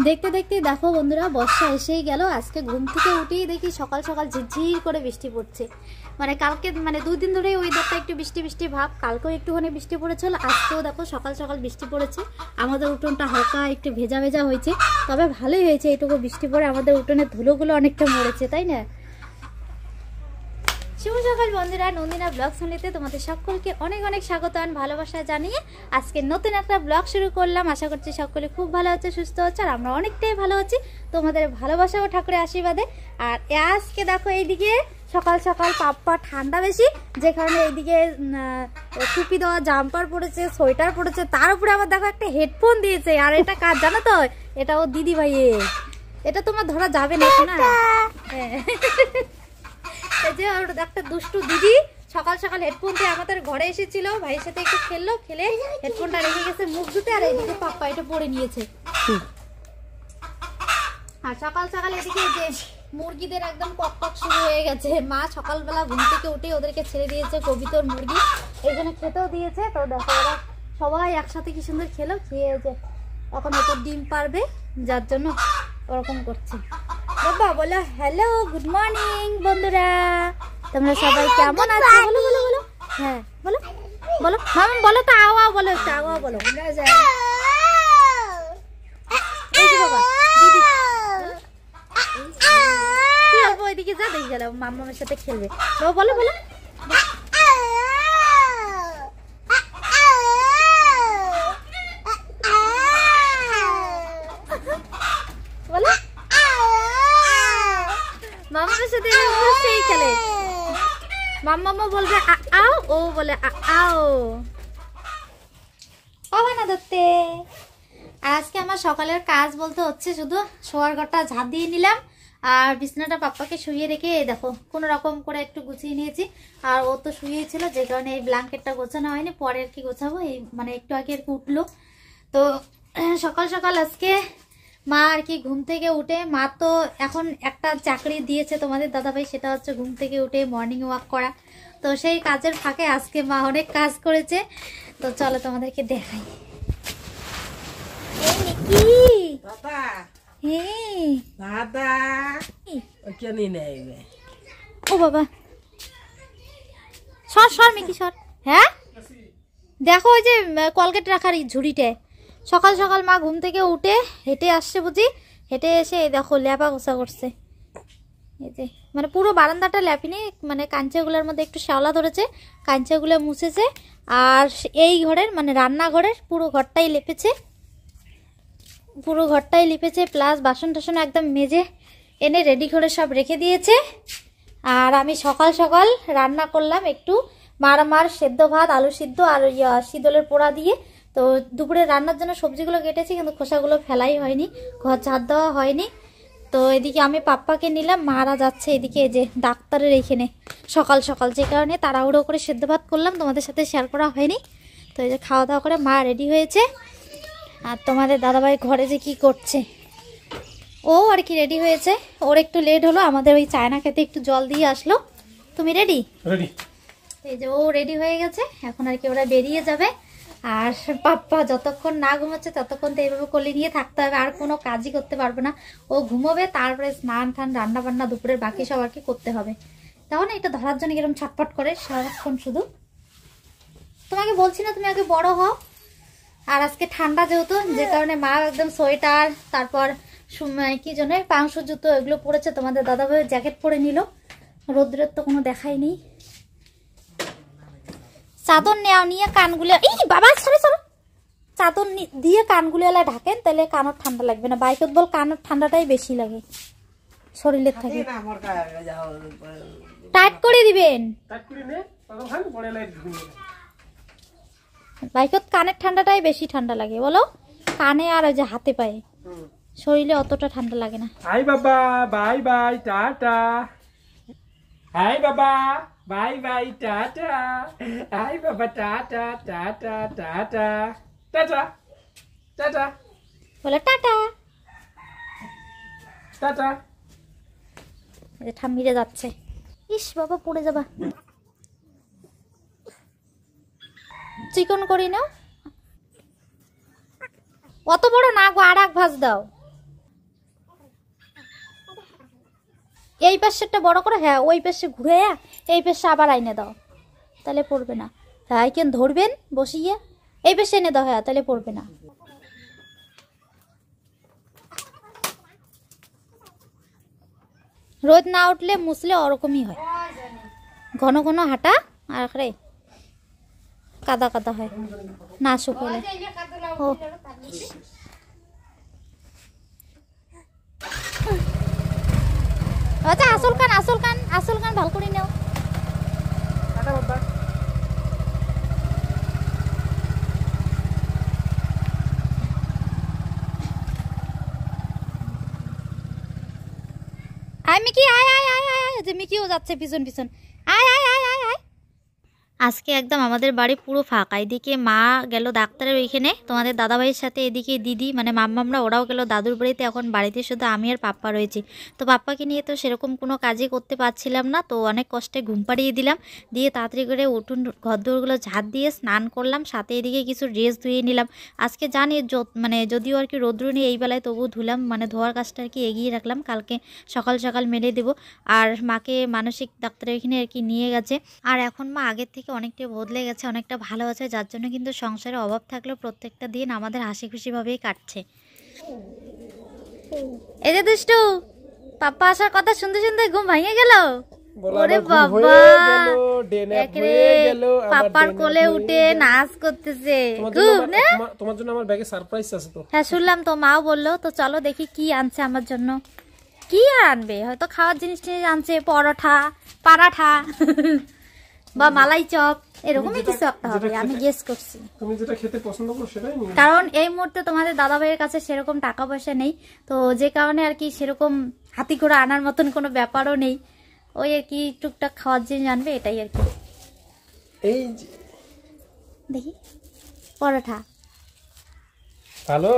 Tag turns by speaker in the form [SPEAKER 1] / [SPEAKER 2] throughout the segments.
[SPEAKER 1] দেখতে দেখতে দেখো বন্ধুরা বর্ষা এসেই গেল। আজকে ঘুম থেকে উঠেই দেখি সকাল সকাল ঝিরঝির করে বৃষ্টি পড়ছে। মানে কালকে মানে 2 দিন ধরে ওয়েদারটা একটু বৃষ্টি বৃষ্টি ভাব, কালকেও একটুখানি বৃষ্টি পড়েছিল, আজকেও দেখো সকাল সকাল বৃষ্টি পড়েছে। আমাদের উঠোনটা হালকা একটু ভেজা ভেজা হয়েছে, তবে ভালোই হয়েছে এইটুকু বৃষ্টি পড়ে, আমাদের উঠোনের ধুলোগুলো অনেকটা মরেছে, তাই না? শুভ সকাল বন্ধুরা, নন্দিনা ব্লগ চ্যানেলে তোমাদের সকলকে অনেক অনেক স্বাগত আর ভালোবাসা জানিয়ে আজকে নতুন একটা ব্লগ শুরু করলাম। আশা করছি সকলে খুব ভালো আছে, সুস্থ আছে, আর আমরা অনেকটাই ভালো আছি তোমাদের ভালোবাসা ও ঠাকুরের আশীর্বাদে। আর আজকে দেখো এইদিকে সকাল সকাল পাপ্পা ঠান্ডা বেশি, যে কারণে এইদিকে টুপি দেওয়া, জাম্পার পরেছে, সোয়েটার পরেছে, তার উপরে আবার দেখো একটা হেডফোন দিয়েছে। আর এটা কাজ জানো তো, এটা ও দিদি ভাইয়ের, এটা তোমার ধরা যাবে না না। এই যে একটা দুষ্টু দিদি সকাল সকাল হেডফোন দিয়ে আমাদের ঘরে এসেছিল, ভাইয়ের সাথে একটু খেললো, খেলে হেডফোনটা রেখে গেছে মুখ ধুতে, আর এইদিকে পাপ্পা এটা পরে নিয়েছে। আর সকাল সকাল এদিকে যে মুরগিদের একদম কক কক শুরু হয়ে গেছে। মা সকালবেলা ঘুম থেকে উঠে ওদেরকে ছেড়ে দিয়েছে কবিতর মুরগি, এই জন্য খেতেও দিয়েছে। তো দেখো ওরা সবাই একসাথে কি সুন্দর খেলো, খেয়ে যে এখন ওটা ডিম পারবে, যার জন্য ওরকম করছে। বাবা বলো হ্যালো, গুড মর্নিং বন্ধুরা, তোমরা সবাই কেমন আছো? বলো বলো বলো, হ্যাঁ বলো বলো মামা, বলো তো, আও আও বলো, একটু আও আও বলো। এই যে বাবা দিদি কি অল্প ওইদিকে যা, দেখে গেল মামার সাথে খেলবে। বাবা বলো বলো, বলো মামার সাথে সেই খেলে। মাম্মা বলবে আও, ও বলে আও, হবে না ধরতে। আর আজকে আমার সকালের কাজ বলতে হচ্ছে শুধু শোয়ার ঘরটা ঝাঁট দিয়ে নিলাম, আর বিছানাটা পাপ্পাকে শুয়ে রেখে দেখো কোনো রকম করে একটু গুছিয়ে নিয়েছি। আর ও তো শুয়েছিল, যে কারণে এই ব্ল্যাঙ্কেটটা গোছানো হয়নি, পরে আর কি গোছাবো। এই মানে একটু আগে আর কি উঠলো। তো সকাল সকাল আজকে মা আর কি ঘুম থেকে উঠে, মা তো এখন একটা চাকরি দিয়েছে তোমাদের দাদাভাই, সেটা হচ্ছে ঘুম থেকে উঠে মর্নিং ওয়াক করা। তো সেই কাজের ফাঁকে আজকে মা অনেক কাজ করেছে। তো চলো তোমাদেরকে দেখাই। ও বাবা সর সর মিকি সর। হ্যাঁ দেখো ওই যে কলগেট রাখার ঝুড়িটায় সকাল সকাল মা ঘুম থেকে উঠে হেঁটে আসছে বুঝি, হেঁটে এসে দেখো ল্যাপা গোছা করছে। এই যে মানে পুরো বারান্দাটা ল্যাপিনি, মানে কাঞ্চাগুলোর মধ্যে একটু শ্যাওলা ধরেছে, কাঞ্চাগুলো মুছেছে। আর এই ঘরের মানে রান্নাঘরের পুরো ঘরটাই লেপেছে, পুরো ঘরটাই লিপেছে, প্লাস বাসন টাসন একদম মেজে এনে রেডি করে সব রেখে দিয়েছে। আর আমি সকাল সকাল রান্না করলাম একটু মার সেদ্ধ ভাত, আলু সিদ্ধ আর শীতলের পোড়া দিয়ে। তো দুপুরে রান্নার জন্য সবজিগুলো কেটেছি, কিন্তু খোসাগুলো ফেলাই হয়নি, ঘর ঝাড় দেওয়া হয়নি। তো এদিকে আমি পাপ্পাকে নিলাম, মারা যাচ্ছে এদিকে এই যে ডাক্তারের এইখানে সকাল সকাল, যে কারণে তাড়াহুড়ো করে সেদ্ধ ভাত করলাম, তোমাদের সাথে শেয়ার করা হয়নি। তো এই যে খাওয়া দাওয়া করে মা রেডি হয়েছে। আর তোমাদের দাদাভাই ঘরে যে কি করছে, ও আর কি রেডি হয়েছে, ওর একটু লেট হলো, আমাদের ওই চায়না খেতে একটু জল দিয়ে আসলো। তুমি রেডি? রেডি। এই যে ও রেডি হয়ে গেছে, এখন আর কি ওরা বেরিয়ে যাবে। আর পাপ্পা যতক্ষণ না ঘুমাচ্ছে ততক্ষণ তো এইভাবে কোলে নিয়ে থাকতে হবে, আর কোনো কাজই করতে পারবো না। ও ঘুমোবে, তারপরে স্নান টান রান্না বান্না দুপুরের বাকি সব আর কি করতে হবে। তখন এটা ধরার জন্য এরকম ছটফট করে সারাক্ষণ শুধু। তোমাকে বলছি না তুমি আগে বড় হও। আর আজকে ঠান্ডা যেহেতু, যে কারণে মা একদম সোয়েটার, তারপর কি জন্য পাংশু জুতো এগুলো পরেছে। তোমাদের দাদাভাই জ্যাকেট পরে নিল, রোদ্রের তো কোনো দেখাই নেই। চাদর নেওয়া নিয়ে কানগুলো, এই বাবা সরে সরো, চাদর দিয়ে কানগুলো এলা ঢাকেন, তাহলে কানের ঠান্ডা লাগবে না। বাইকত বল কানের ঠান্ডাটাই বেশি লাগে শরীরের থেকে। টাইট করে দিবেন, বাইকত কানের ঠান্ডাটাই বেশি ঠান্ডা লাগে বলো, কানে আর ওই যে হাতে পায়ে, শরীরে অতটা ঠান্ডা লাগে না।
[SPEAKER 2] হাই বাবা, বাই বাই, টাটা। হাই বাবা, বাই বাই, টাটা। হাই বাবা, tata tata tata tata tata,
[SPEAKER 1] বলে টাটা
[SPEAKER 2] টাটা।
[SPEAKER 1] ঠাম্মিরে যাচ্ছে। ইস বাবা পড়ে যাবা, চিকন করি না, অত বড় না গো, আর এক ভাজ দাও। এই পাশেরটা বড় করে, হ্যাঁ ওই পাশে ঘুরে এই পাশে আবার আইনে দাও, তাহলে পড়বে না। হ্যাঁ কেন ধরবেন বসিয়ে, এই পাশে এনে দাও, হ্যাঁ তাহলে পড়বে না। রোদ না উঠলে মুছলে ওরকমই হয়, ঘন ঘন হাঁটা আর কাদা কাদা হয় না শুকলে। ও আচ্ছা আসল কান ভাল করে নাও। আয় মিকি, আয় আয় আয় আয়, যে মিকিও যাচ্ছে পিছন পিছন, আয় আয় আয় আয় আয়। আজকে একদম আমাদের বাড়ি পুরো ফাঁকা। এদিকে মা গেল ডাক্তারের ওইখানে তোমাদের দাদাভাইয়ের সাথে, এদিকে দিদি মানে মাম্মামরা ওরাও গেল দাদুর বাড়িতে। এখন বাড়িতে শুধু আমি আর পাপ্পা রয়েছি। তো পাপ্পাকে নিয়ে তো সেরকম কোনো কাজই করতে পারছিলাম না, তো অনেক কষ্টে ঘুম পাড়িয়ে দিলাম, দিয়ে তাড়াতাড়ি করে উঠুন ঘরদোরগুলো ঝাঁট দিয়ে স্নান করলাম, সাথে এদিকে কিছু ড্রেস ধুয়ে নিলাম। আজকে জানি মানে যদিও আর কি রৌদ্র নেই এই বেলায়, তবু ধুলাম, মানে ধোয়ার কাজটা আর কি এগিয়ে রাখলাম, কালকে সকাল সকাল মেলে দেবো। আর মাকে মানসিক ডাক্তারের এখানে আর কি নিয়ে গেছে। আর এখন মা আগের থেকে অনেকটা বদলে গেছে, অনেকটা ভালো আছে, যার জন্য কিন্তু সংসারে অভাব থাকলেও প্রত্যেকটা দিন আমাদের হাসি খুশিভাবেই কাটছে। এই যে দুষ্টু, পাপ্পা আসার কথা শুনতে শুনতে ঘুম ভেঙে গেল। ওরে বাবা, পাপ্পার কোলে উঠে নাচ করতেছে।
[SPEAKER 2] তোমার জন্য আমার ব্যাগে সারপ্রাইজ আছে তো।
[SPEAKER 1] হ্যাঁ শুনলাম তো, মাও বললো, তো চলো দেখি কি আনছে আমার জন্য। কি আর আনবে, হয়তো খাওয়ার জিনিস আনছে, পরোটা পারাঠা বা মালাই চপ, এরকমই কিছু একটা হবে, আমি গেস করছি।
[SPEAKER 2] তুমি যেটা খেতে পছন্দ করো সেটাই নিও।
[SPEAKER 1] কারণ এই মুহূর্তে তোমাদের দাদাভাইয়ের কাছে সেরকম টাকা পয়সা নেই, তো যে কারণে আর কি সেরকম হাতি করে আনার মতন কোনো ব্যাপারও নেই, ওই আর কি টুকটাক খাওয়ার জিনিস আনবে, এটাই আর কি।
[SPEAKER 2] এই
[SPEAKER 1] দেখি পরোটা
[SPEAKER 2] ভালো,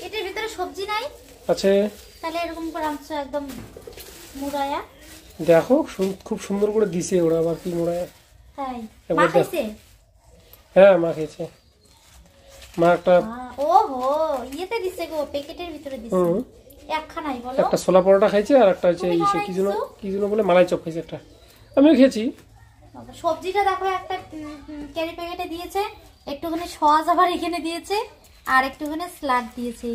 [SPEAKER 1] এটার ভিতরে সবজি নাই
[SPEAKER 2] আছে,
[SPEAKER 1] তাহলে এরকম করে আনছো একদম মুড়ায়া।
[SPEAKER 2] দেখো খুব সুন্দর করে দিছে ওরা, আবার কি মোড়ায়।
[SPEAKER 1] মা খাইছে?
[SPEAKER 2] হ্যাঁ মা খেয়েছে, মা একটা
[SPEAKER 1] ওহো ইয়েতে দিছে গো, প্যাকেটের ভিতরে দিছে একখানাই। বলো
[SPEAKER 2] একটা ছোলা পরোটা খাইছে, আর একটা হচ্ছে কি যেন বলে মালাই চপ খাইছে একটা, আমিও খেয়েছি।
[SPEAKER 1] সবজিটা দেখো একটা ক্যারি প্যাকেটে দিয়েছে, একটুখানি সস আবার এখানে দিয়েছে, আর একটুখানি স্যালাড দিয়েছে।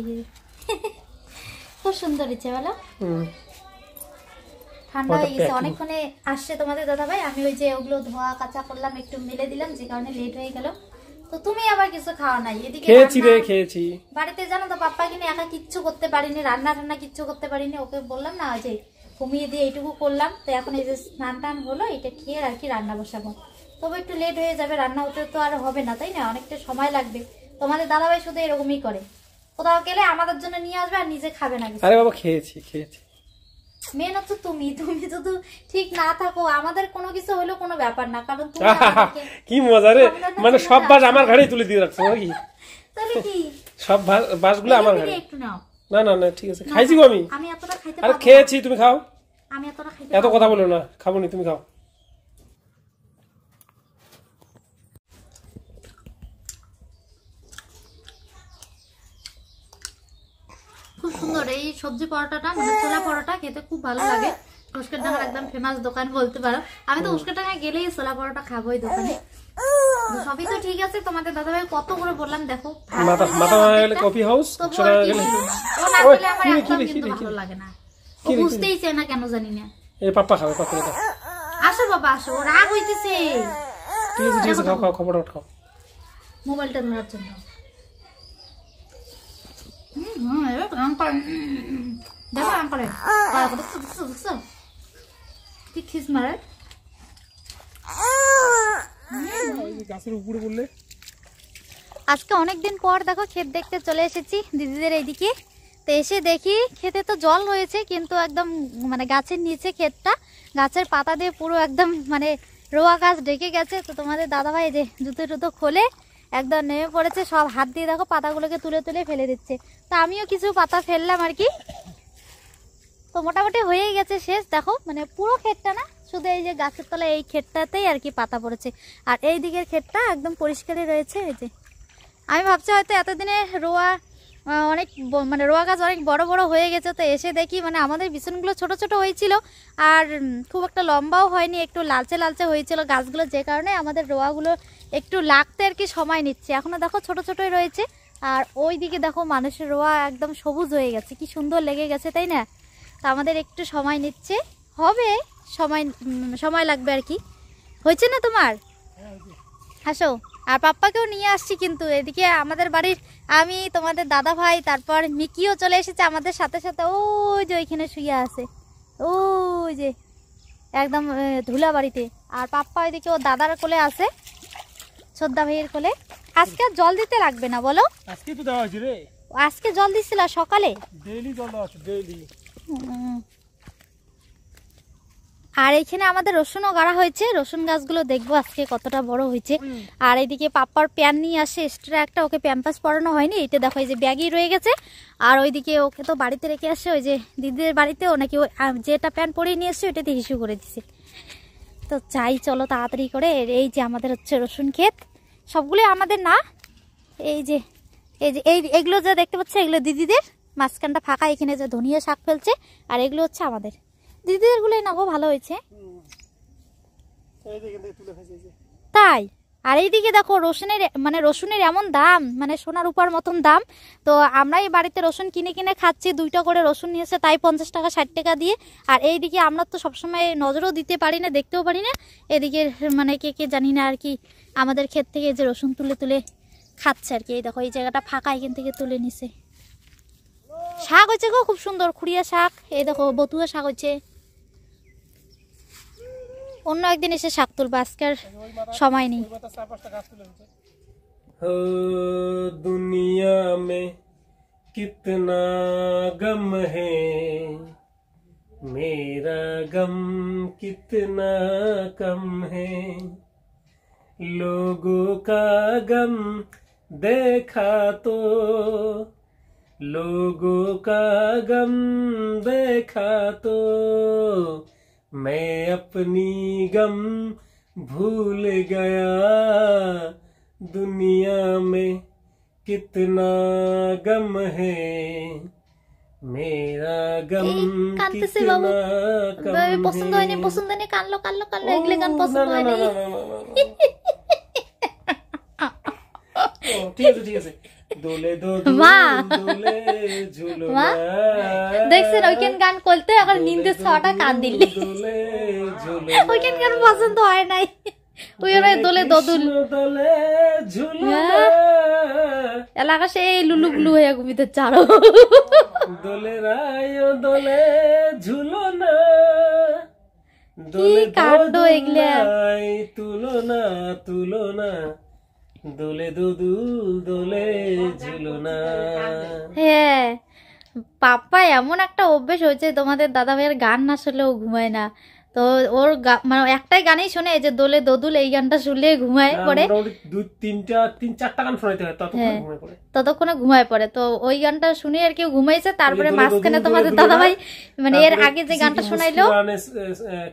[SPEAKER 1] খুব সুন্দর হয়েছে বলো। ঠান্ডা হয়ে গেছে, অনেকক্ষণে আসছে তোমাদের দাদাভাই, আমি ওই যে ওগুলো ধোয়া কাঁচা করলাম, একটু মেলে দিলাম, যে কারণে লেট হয়ে গেল। তো তুমি আবার কিছু খাওয়া নাই? এদিকে
[SPEAKER 2] খেয়েছি
[SPEAKER 1] বাড়িতে, জানো তো পাপ্পা কিনে একা কিচ্ছু করতে পারিনি, রান্না কিচ্ছু করতে পারিনি, ওকে বললাম না যে ঘুমিয়ে দিয়ে এইটুকু করলাম। তো এখন এই যে স্নান টান হলো, এটা খেয়ে আর কি রান্না বসাবো, তবে একটু লেট হয়ে যাবে, রান্না হতে তো আর হবে না তাই না, অনেকটা সময় লাগবে। তোমাদের দাদাভাই শুধু এরকমই করে, কোথাও গেলে আমাদের জন্য নিয়ে আসবে আর নিজে খাবে না।
[SPEAKER 2] আরে বাবা খেয়েছি।
[SPEAKER 1] মেন হচ্ছে তুমি যদি ঠিক না থাকো, আমাদের কোনো কিছু হলো কোনো ব্যাপার না, কারণ তুমি
[SPEAKER 2] কি মজা রে, মানে সব বাস আমার ঘাড়েই তুলে দিয়ে রাখছো নাকি?
[SPEAKER 1] তাহলে কি
[SPEAKER 2] সব বাসগুলো আমার ঘাড়ে?
[SPEAKER 1] একটু নাও।
[SPEAKER 2] না ঠিক আছে, খাইছি গো আমি।
[SPEAKER 1] আমি এতটা খাইতে
[SPEAKER 2] আরে খেয়েছি, তুমি খাও।
[SPEAKER 1] আমি এতটা খাইতে
[SPEAKER 2] এত কথা বলো না, খাবো নি, তুমি খাও।
[SPEAKER 1] খুব সুন্দর এই সবজি পরোটাটা, মানে ছোলা পরোটা খেতে খুব ভালো লাগে। উস্কের ডাঙ্গার একদম ফেমাস দোকান বলতে পারো। আমি তো উস্কের ডাঙ্গায় গেলেই ছোলা পরোটা খাবো এই দোকানে। সবই তো ঠিক আছে, তোমাদের দাদাভাই কত করে বললাম, দেখো
[SPEAKER 2] মাথা গেলে কফি হাউস
[SPEAKER 1] ভালো লাগে না, বুঝতেই চায় না কেন জানি না।
[SPEAKER 2] এই পাপ্পা খাবে, পাপ্পা
[SPEAKER 1] আসো বাবা আসো, রাগ হইতেছে।
[SPEAKER 2] ঠিক আছে খাও ফটাফট খাও,
[SPEAKER 1] মোবাইলটা ধরার জন্য। আজকে অনেকদিন পর দেখো ক্ষেত দেখতে চলে এসেছি দিদিদের এইদিকে। তো এসে দেখি ক্ষেতে তো জল রয়েছে, কিন্তু একদম মানে গাছের নিচে ক্ষেতটা গাছের পাতা দিয়ে পুরো একদম মানে রোয়া গাছ ঢেকে গেছে। তো তোমাদের দাদাভাই যে জুতো খোলে একদম নেমে পড়েছে, সব হাত দিয়ে দেখো পাতাগুলোকে তুলে ফেলে দিচ্ছে। তো আমিও কিছু পাতা ফেললাম আর কি। তো মোটামুটি হয়েই গেছে শেষ, দেখো মানে পুরো ক্ষেতটা না, শুধু এই যে গাছের তলায় এই ক্ষেতটাতেই আর কি পাতা পড়েছে, আর এই দিকের ক্ষেতটা একদম পরিষ্কারই রয়েছে। এই যে আমি ভাবছি হয়তো এতদিনে রোয়া অনেক মানে রোয়া গাছ অনেক বড় বড় হয়ে গেছে। তো এসে দেখি মানে আমাদের বিছনগুলো ছোট ছোট হয়েছিল আর খুব একটা লম্বাও হয়নি, একটু লালচে লালচে হয়েছিল গাছগুলো, যে কারণে আমাদের রোয়াগুলো একটু লাগতে আর কি সময় নিচ্ছে। এখনও দেখো ছোট ছোটই রয়েছে। আর ওই দিকে দেখো মানুষের রোয়া একদম সবুজ হয়ে গেছে, কি সুন্দর লেগে গেছে তাই না? তো আমাদের একটু সময় নিচ্ছে, হবে সময় লাগবে আর কি। হয়েছে না তোমার? আসো। আর পাপ্পাকেও নিয়ে আসছি কিন্তু এদিকে আমাদের বাড়ির, আমি, তোমাদের দাদা ভাই, তারপর মিকিও চলে এসেছে আমাদের সাথে সাথে। ওই যে ওইখানে শুয়ে আছে, ওই যে একদম ধুলা বাড়িতে। আর পাপ্পা ওইদিকে ও দাদার কোলে আছে, শ্রদ্ধা ভাইয়ের কোলে। আজকে আর জল দিতে লাগবে না বলো?
[SPEAKER 2] আজকে তো দেওয়া হয়েছে রে।
[SPEAKER 1] আজকে জল দিছিল সকালে,
[SPEAKER 2] ডেইলি জল দেওয়া আছে ডেইলি।
[SPEAKER 1] আর এইখানে আমাদের রসুনও গাড়া হয়েছে, রসুন গাছগুলো দেখবো আজকে কতটা বড় হয়েছে। আর এইদিকে পাপ্পার প্যান নিয়ে আসে এক্সট্রা একটা, ওকে প্যাম্পাস পরানো হয়নি, এইটা দেখো এই যে ব্যাগই রয়ে গেছে। আর ওইদিকে ওকে তো বাড়িতে রেখে আসে, ওই যে দিদিদের বাড়িতেও নাকি যেটা প্যান পরিয়ে নিয়ে এসছে ওইটাতে হিসু করে দিছে। তো চাই চলো তাড়াতাড়ি করে। এই যে আমাদের হচ্ছে রসুন ক্ষেত, সবগুলো আমাদের না, এই যে এগুলো যা দেখতে পাচ্ছ এগুলো দিদিদের, মাঝখানটা ফাঁকা, এখানে যে ধনিয়া শাক ফেলছে, আর এগুলো হচ্ছে আমাদের দিদিদের গুলোই না গো, ভালো হয়েছে তাই। আর এইদিকে দেখো রসুনের এমন দাম, মানে সোনার উপর মতন দাম। তো আমরা এই বাড়িতে রসুন কিনে কিনে খাচ্ছি, 2টা করে রসুন নিয়েছে তাই 50 টাকা 60 টাকা দিয়ে। আর এইদিকে আমরা তো সবসময় নজরও দিতে পারি না, দেখতেও পারি না। এদিকে মানে কে জানি না আর কি আমাদের ক্ষেত থেকে যে রসুন তুলে তুলে খাচ্ছে আর কি। এই দেখো এই জায়গাটা ফাঁকা, এখান থেকে তুলে নিছে। শাক হয়েছে গো খুব সুন্দর, খুঁড়িয়া শাক। এই দেখো বতুয়া শাক হয়েছে। অন্য একদিন এসে শাক তুলবো, আজকের সময় নেই।
[SPEAKER 2] दुनिया में कितना गम है, मेरा गम कितना कम है। लोगों का गम देखा तो, लोगों का गम देखा तो मैं अपनी गम भूल गया। दुनिया में कितना गम है, मेरा गम
[SPEAKER 1] কাঁদতেছে
[SPEAKER 2] कितना
[SPEAKER 1] বাবু,
[SPEAKER 2] कम
[SPEAKER 1] পছন্দ হয়নি, পছন্দ হয়নি, কানলো কানলো কানলো, এগুলো গান পছন্দ হয়নি।
[SPEAKER 2] ঠিক আছে ঠিক আছে। দোলে
[SPEAKER 1] মা
[SPEAKER 2] দোলে ঝুলো
[SPEAKER 1] মা দেখছেন ওইখান গান করতে, এখন নিন্দে 6টা কান দিলে।
[SPEAKER 2] দোলে ঝুলো
[SPEAKER 1] ওইখান গান পছন্দ হয় নাই, ওই দোলে দোদুল
[SPEAKER 2] দোলে ঝুলো
[SPEAKER 1] এলাকা সেই লুলু গুলু হয়ে ঘুমিতে চারো।
[SPEAKER 2] দোলে রায় দোলে ঝুলো না,
[SPEAKER 1] কি কাণ্ড এগুলা।
[SPEAKER 2] তুলনা তুলনা, দোলে দোদুল দোলে ঝুলো না।
[SPEAKER 1] হ্যাঁ, পাপ্পা এমন একটা অভ্যেস হয়েছে, তোমাদের দাদা ভাইয়ের গান না শুনলেও ঘুমায় না। তো ওর মানে একটাই গানেই শোনে, এই যে দোলে দোদুল, এই গানটা শুনলে ঘুমায় পড়ে।
[SPEAKER 2] 2-3-4টা গান শোনাইতে হয়,
[SPEAKER 1] ততক্ষণে ঘুমায় পড়ে। তো ওই গানটা শুনে আর কেউ ঘুমাইছে। তারপরে মাঝখানে তোমাদের দাদা ভাই মানে এর আগে যে গানটা শোনাইলো,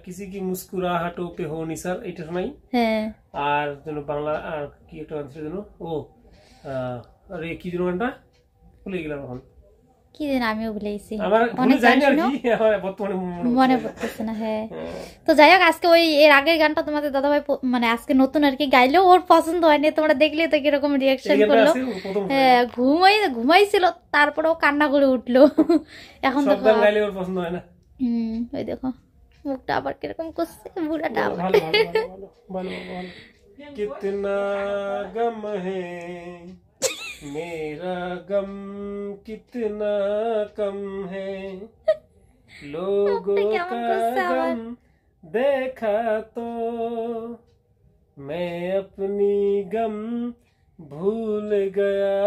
[SPEAKER 2] কিসি কি মুস্কুরাহাটো পে হো নিসার, এটা শোনাই।
[SPEAKER 1] হ্যাঁ,
[SPEAKER 2] আর যেন বাংলা আর কি একটা গান ছিল যেন, ও আরে কি যেন গানটা ভুলে গেলাম এখন,
[SPEAKER 1] কি দিন আমিও ভুলে গেছি,
[SPEAKER 2] আমার
[SPEAKER 1] অনেক
[SPEAKER 2] জানি
[SPEAKER 1] গান
[SPEAKER 2] না
[SPEAKER 1] শুনো,
[SPEAKER 2] কি আমার বর্তমানে
[SPEAKER 1] মনে পড়তেছে না। হ্যাঁ, তো যাই হোক আজকে ওই এর আগের গানটা তোমাদের দাদাভাই মানে আজকে নতুন আর কি গাইলো, ওর পছন্দ হয়নি। তোমরা দেখলে তো কিরকম রিয়াকশন করলো। হ্যাঁ, ঘুমাইছিল, তারপরে ও কান্না করে উঠলো। এখন দেখো
[SPEAKER 2] গাইলে ওর পছন্দ হয় না।
[SPEAKER 1] ওই দেখো মুখটা আবার কিরকম করছে বুড়াটা আবার।
[SPEAKER 2] ভালো ভালো ভালো ভালো। কিতনা গম হে मेरा गम कितना कम है, लोगों का गम देखा तो मैं अपनी गम भूल गया।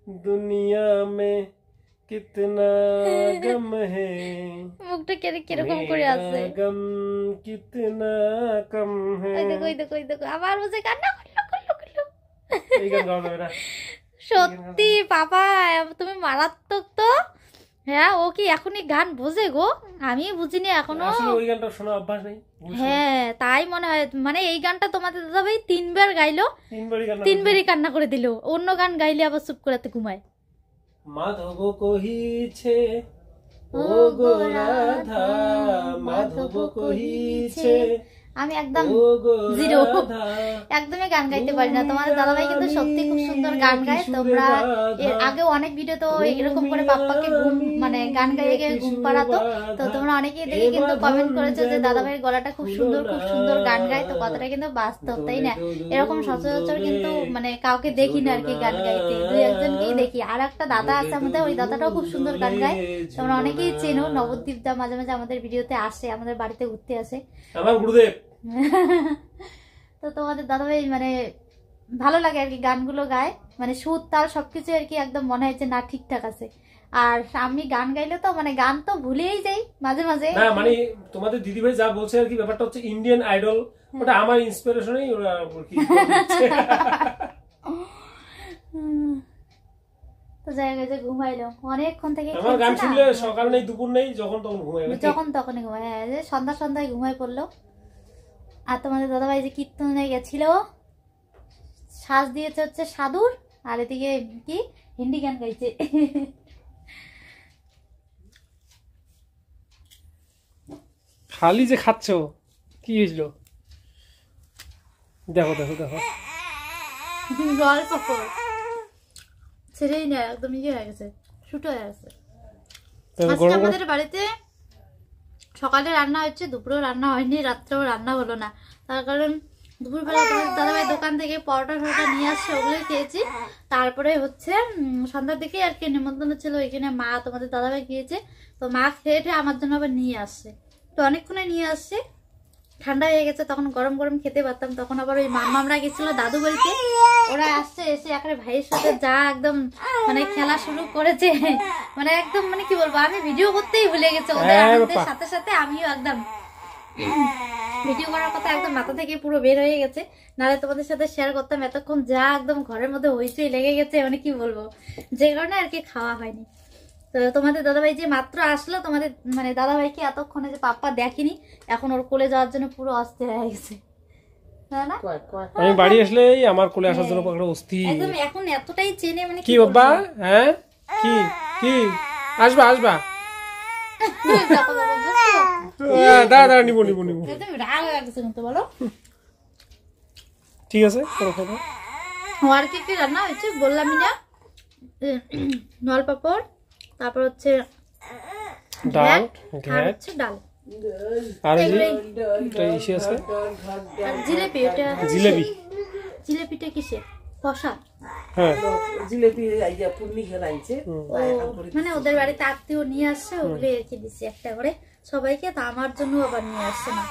[SPEAKER 2] दुनिया में कितना गम है,
[SPEAKER 1] মুখটা কিরকম করে আছে,
[SPEAKER 2] गम कितना कम है।
[SPEAKER 1] ওই দেখো আবার বুঝে কান্না করলো। সত্যি পাপা তুমি মারাত্মক তো। হ্যাঁ, ও কি এখনই গান বোঝে গো? আমি বুঝিনি এখনো।
[SPEAKER 2] ওই গানটা শোনা অভ্যাস নেই।
[SPEAKER 1] হ্যাঁ, তাই মনে হয়। মানে এই গানটা তোমাদের দাদা ভাই 3 বার গাইলো, 3বারই কান্না করে দিল। অন্য গান গাইলে আবার চুপ করে ঘুমায়।
[SPEAKER 2] মাধব কহিছে ও গো রাধা, মাধব কহিছে
[SPEAKER 1] আমি একদম জিরো, একদমই গান গাইতে পারি না। তোমাদের দাদাভাই কিন্তু সত্যি খুব সুন্দর গান গায়। তোমরা এর আগেও অনেক ভিডিও তো এরকম করে পাপ্পাকে ঘুম মানে গান গাইয়ে গিয়ে ঘুম পাড়াতো। তো তোমরা অনেকেই দেখে কিন্তু কমেন্ট করেছো যে দাদাভাইয়ের গলাটা খুব সুন্দর গান গায়। তো কথাটা কিন্তু বাস্তব, তাই না? এরকম সচরাচর কিন্তু মানে কাউকে দেখি না আর কি গান গাইতে, দুই একজনকেই দেখি। আর একটা দাদা আছে আমাদের, ওই দাদাটাও খুব সুন্দর গান গায়। তোমরা অনেকেই চেনো, নবদ্বীপ দা মাঝে মাঝে আমাদের ভিডিওতে আসে, আমাদের বাড়িতে ঘুরতে আসে।
[SPEAKER 2] আমার গুরুদেব।
[SPEAKER 1] তো তোমাদের দাদাভাই মানে ভালো লাগে আর কি, গানগুলো গায় মানে সুর তাল সবকিছু আর কি একদম মনে হয় যে না ঠিকঠাক আছে। আর আমি গান গাইলে তো মানে গান তো ভুলেই যাই মাঝে মাঝে।
[SPEAKER 2] না মানে তোমাদের দিদিভাই যা বলছে আর কি, ব্যাপারটা হচ্ছে ইন্ডিয়ান আইডল, ওটা আমার ইন্সপিরেশনেই ওরা কি
[SPEAKER 1] তো জায়গায় যে ঘুমাইলো অনেকক্ষণ থেকে।
[SPEAKER 2] আমার গান শুনলে সকাল নেই দুপুর নেই, যখন তখন ঘুমাই,
[SPEAKER 1] যখন তখনই ঘুমায়। হ্যাঁ, যে সন্ধ্যায় ঘুমাই পড়লো। আর তোমাদের দাদাভাই যে কীর্তনে গেছিল, সাজ দিয়েছে হচ্ছে সাধুর, আর এদিকে কি হিন্দি গান গাইছে।
[SPEAKER 2] খালি যে খাচ্ছ, কি হয়েছিল? দেখো দেখো দেখো,
[SPEAKER 1] জল পাপড় ছেড়েই না, একদম ইয়ে হয়ে গেছে, শুটো হয়ে গেছে। আজকে আমাদের বাড়িতে সকালে রান্না হচ্ছে, দুপুরেও রান্না হয়নি, রাত্রেও রান্না হলো না। তার কারণ দুপুরবেলা তোমাদের দাদাভাই দোকান থেকে পরোটা টরোটা নিয়ে আসছে, ওগুলোই খেয়েছি। তারপরে হচ্ছে সন্ধ্যার দিকে আর কি নিমন্ত্রণ ছিল, এখানে মা তোমাদের দাদাভাই গিয়েছে। তো মা খেয়ে আমার জন্য আবার নিয়ে আসছে, তো অনেকক্ষণে নিয়ে আসছে। ঠান্ডা হয়ে গেছে, তখন গরম গরম খেতে পারতাম। তখন আবার ওই মামরা গেছিল দাদু বাড়িতে, ওরা আসছে, এসে একেবারে ভাইয়ের সাথে যা একদম মানে খেলা শুরু করেছে, মানে একদম মানে কি বলবো, আমি ভিডিও করতেই ভুলে গেছে ওদের আনন্দের সাথে সাথে। আমিও একদম ভিডিও করার কথা একদম মাথা থেকে পুরো বের হয়ে গেছে, নাহলে তোমাদের সাথে শেয়ার করতাম। এতক্ষণ যা একদম ঘরের মধ্যে হইচই লেগে গেছে, মানে কি বলবো, যে কারণে আর কি খাওয়া হয়নি। তো তোমাদের দাদাভাই যে মাত্র আসলো, তোমাদের মানে দাদাভাইকে এতক্ষণে যে পাপ্পা দেখেনি, এখন ওর কোলে যাওয়ার জন্য পুরো অস্থির হয়ে গেছে।
[SPEAKER 2] আমি বাড়ি আসলে আমার কোলে আসার জন্য অস্থির
[SPEAKER 1] একদম, এখন এতটাই চেনে মানে
[SPEAKER 2] কি বাবা। হ্যাঁ কি কি আসবা আসবা, দাদা নিবো নিবো নিবো,
[SPEAKER 1] রাগ লাগছে কিন্তু বলো।
[SPEAKER 2] ঠিক আছে
[SPEAKER 1] আর কি কি রান্না হয়েছে বললামই না, নল পাপড়, তারপর হচ্ছে
[SPEAKER 2] ডাল,
[SPEAKER 1] আর হচ্ছে ডাল,
[SPEAKER 2] আর ইসে আছে
[SPEAKER 1] জিলেপি। ওটা
[SPEAKER 2] জিলেবি,
[SPEAKER 1] জিলেপিটা কিসে কষা?
[SPEAKER 2] হ্যাঁ
[SPEAKER 3] জিলেপি আইয়া পূর্ণি খেলাইছে,
[SPEAKER 1] মানে ওদের বাড়িতে আত্মীয় নিয়ে আসছে, ওগুলো রেখে দিচ্ছি একটা করে সবাইকে, তো আমার জন্য আবার নিয়ে আসছে না।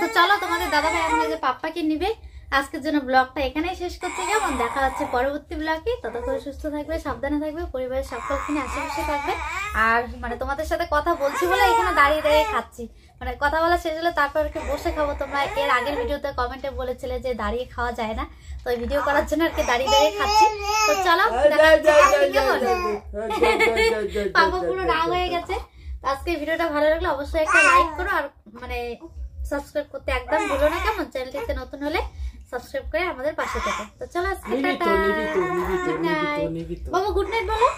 [SPEAKER 1] তো চলো তোমাদের দাদাভাই এখন যে পাপ্পাকে নিবে। আজকের জন্য ব্লগটা এখানেই শেষ করতে কেমন, দেখা হচ্ছে পরবর্তী ব্লগে। ততক্ষণ সুস্থ থাকবে, সাবধানে থাকবে, পরিবারের সকলকে নিয়ে আশেপাশে থাকবে। আর মানে তোমাদের সাথে কথা বলছি বলে এখানে দাঁড়িয়ে দাঁড়িয়ে খাচ্ছি, মানে কথা বলা শেষ হলে তারপর বসে খাবো। তোমরা এর আগের ভিডিওতে কমেন্টে বলেছিলে যে দাঁড়িয়ে খাওয়া যায় না, তো এই ভিডিও করার জন্য আর কি দাঁড়িয়ে দাঁড়িয়ে খাচ্ছি। তো চলো পাপা পুরো রাগ হয়ে গেছে। আজকে ভিডিওটা ভালো লাগলে অবশ্যই একটা লাইক করো, আর মানে সাবস্ক্রাইব করতে একদম ভুলো না কেমন। চ্যানেলটিতে নতুন হলে সাবস্ক্রাইব করে আমাদের পাশে থাকো। তো চলো আজকে টাটা, বাবা গুড নাইট বলো।